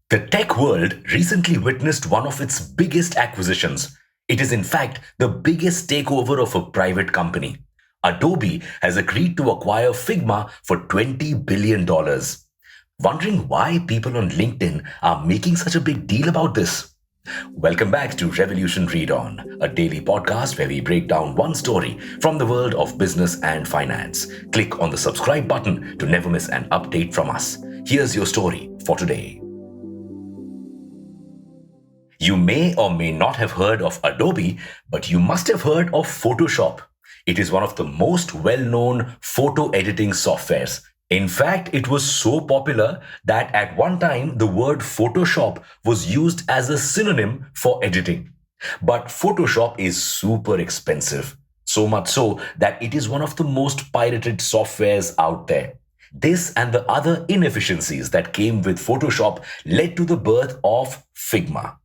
The tech world recently witnessed one of its biggest acquisitions. It is, in fact, the biggest takeover of a private company. Adobe has agreed to acquire Figma for $20 billion. dollars. Wondering why people on LinkedIn are making such a big deal about this? Welcome back to Revolution Read On, a daily podcast where we break down one story from the world of business and finance. Click on the subscribe button to never miss an update from us. Here's your story for today. You may or may not have heard of Adobe, but you must have heard of Photoshop. It is one of the most well known photo editing softwares. In fact, it was so popular that at one time the word Photoshop was used as a synonym for editing. But Photoshop is super expensive, so much so that it is one of the most pirated softwares out there. This and the other inefficiencies that came with Photoshop led to the birth of Figma.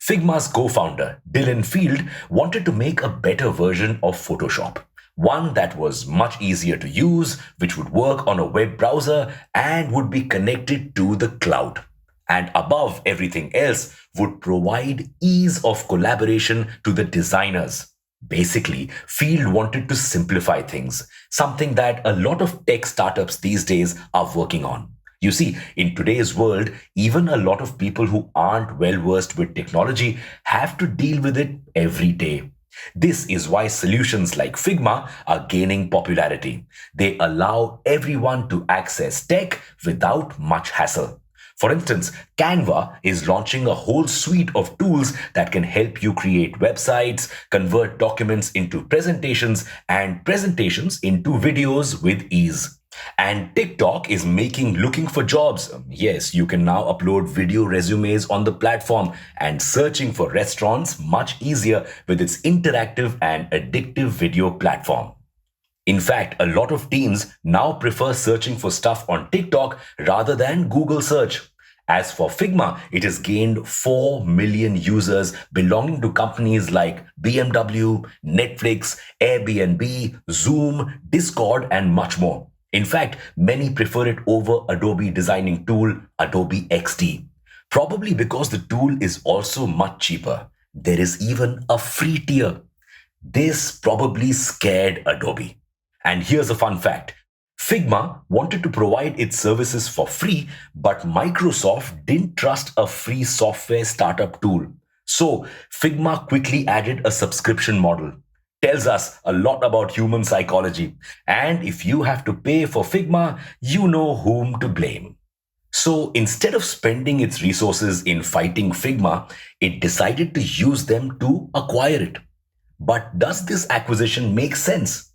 Figma's co founder, Dylan Field, wanted to make a better version of Photoshop. One that was much easier to use, which would work on a web browser and would be connected to the cloud. And above everything else, would provide ease of collaboration to the designers. Basically, Field wanted to simplify things, something that a lot of tech startups these days are working on. You see, in today's world, even a lot of people who aren't well versed with technology have to deal with it every day. This is why solutions like Figma are gaining popularity. They allow everyone to access tech without much hassle. For instance, Canva is launching a whole suite of tools that can help you create websites, convert documents into presentations, and presentations into videos with ease. And TikTok is making looking for jobs. Yes, you can now upload video resumes on the platform and searching for restaurants much easier with its interactive and addictive video platform. In fact, a lot of teens now prefer searching for stuff on TikTok rather than Google search. As for Figma, it has gained 4 million users belonging to companies like BMW, Netflix, Airbnb, Zoom, Discord, and much more. In fact, many prefer it over Adobe designing tool Adobe XD. Probably because the tool is also much cheaper. There is even a free tier. This probably scared Adobe. And here's a fun fact. Figma wanted to provide its services for free, but Microsoft didn't trust a free software startup tool. So, Figma quickly added a subscription model. Tells us a lot about human psychology. And if you have to pay for Figma, you know whom to blame. So instead of spending its resources in fighting Figma, it decided to use them to acquire it. But does this acquisition make sense?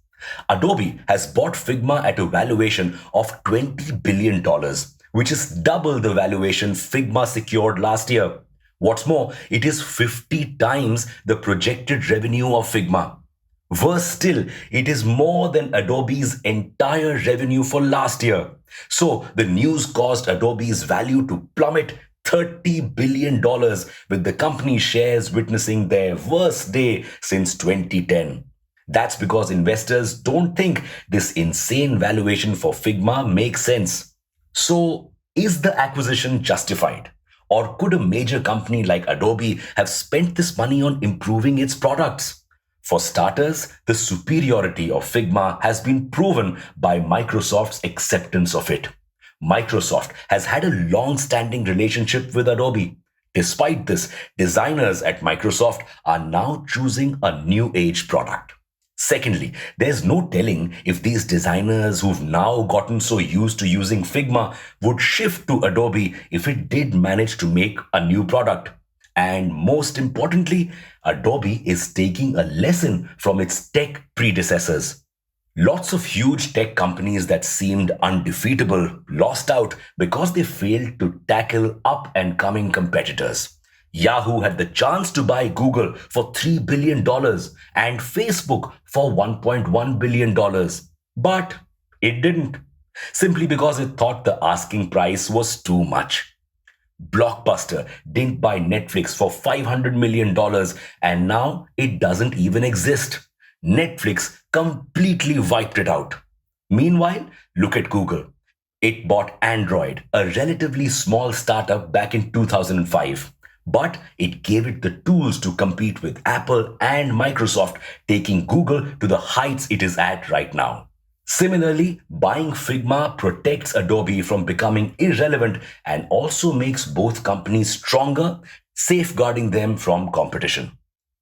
Adobe has bought Figma at a valuation of $20 billion, dollars, which is double the valuation Figma secured last year. What's more, it is 50 times the projected revenue of Figma. Worse still, it is more than Adobe's entire revenue for last year. So the news caused Adobe's value to plummet $30 billion, dollars, with the company's shares witnessing their worst day since 2010. That's because investors don't think this insane valuation for Figma makes sense. So, is the acquisition justified? Or could a major company like Adobe have spent this money on improving its products? For starters, the superiority of Figma has been proven by Microsoft's acceptance of it. Microsoft has had a long standing relationship with Adobe. Despite this, designers at Microsoft are now choosing a new age product. Secondly, there's no telling if these designers who've now gotten so used to using Figma would shift to Adobe if it did manage to make a new product. And most importantly, Adobe is taking a lesson from its tech predecessors. Lots of huge tech companies that seemed undefeatable lost out because they failed to tackle up and coming competitors. Yahoo had the chance to buy Google for $3 billion dollars and Facebook for $1.1 billion. dollars. But it didn't, simply because it thought the asking price was too much. Blockbuster didn't buy Netflix for $500 million dollars, and now it doesn't even exist. Netflix completely wiped it out. Meanwhile, look at Google. It bought Android, a relatively small startup back in 2005. But it gave it the tools to compete with Apple and Microsoft, taking Google to the heights it is at right now. Similarly, buying Figma protects Adobe from becoming irrelevant and also makes both companies stronger, safeguarding them from competition.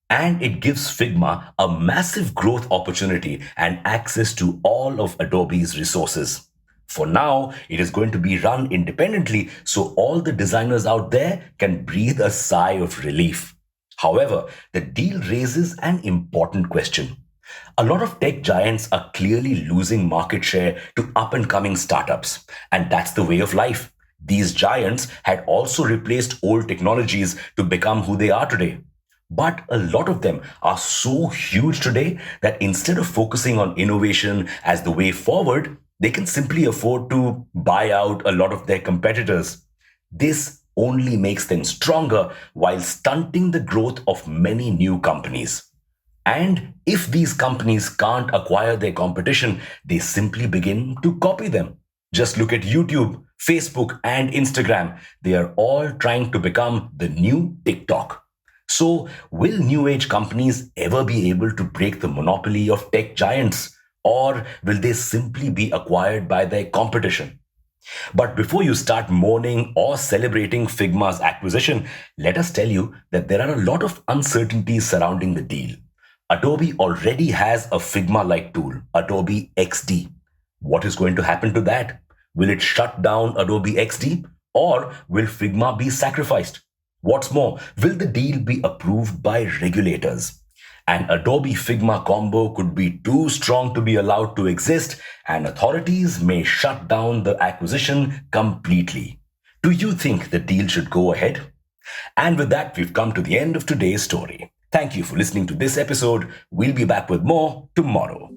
And it gives Figma a massive growth opportunity and access to all of Adobe's resources. For now, it is going to be run independently so all the designers out there can breathe a sigh of relief. However, the deal raises an important question. A lot of tech giants are clearly losing market share to up and coming startups, and that's the way of life. These giants had also replaced old technologies to become who they are today. But a lot of them are so huge today that instead of focusing on innovation as the way forward, they can simply afford to buy out a lot of their competitors. This only makes them stronger while stunting the growth of many new companies. And if these companies can't acquire their competition, they simply begin to copy them. Just look at YouTube, Facebook, and Instagram. They are all trying to become the new TikTok. So, will new age companies ever be able to break the monopoly of tech giants? Or will they simply be acquired by their competition? But before you start mourning or celebrating Figma's acquisition, let us tell you that there are a lot of uncertainties surrounding the deal. Adobe already has a Figma like tool, Adobe XD. What is going to happen to that? Will it shut down Adobe XD or will Figma be sacrificed? What's more, will the deal be approved by regulators? An Adobe Figma combo could be too strong to be allowed to exist, and authorities may shut down the acquisition completely. Do you think the deal should go ahead? And with that, we've come to the end of today's story. Thank you for listening to this episode. We'll be back with more tomorrow.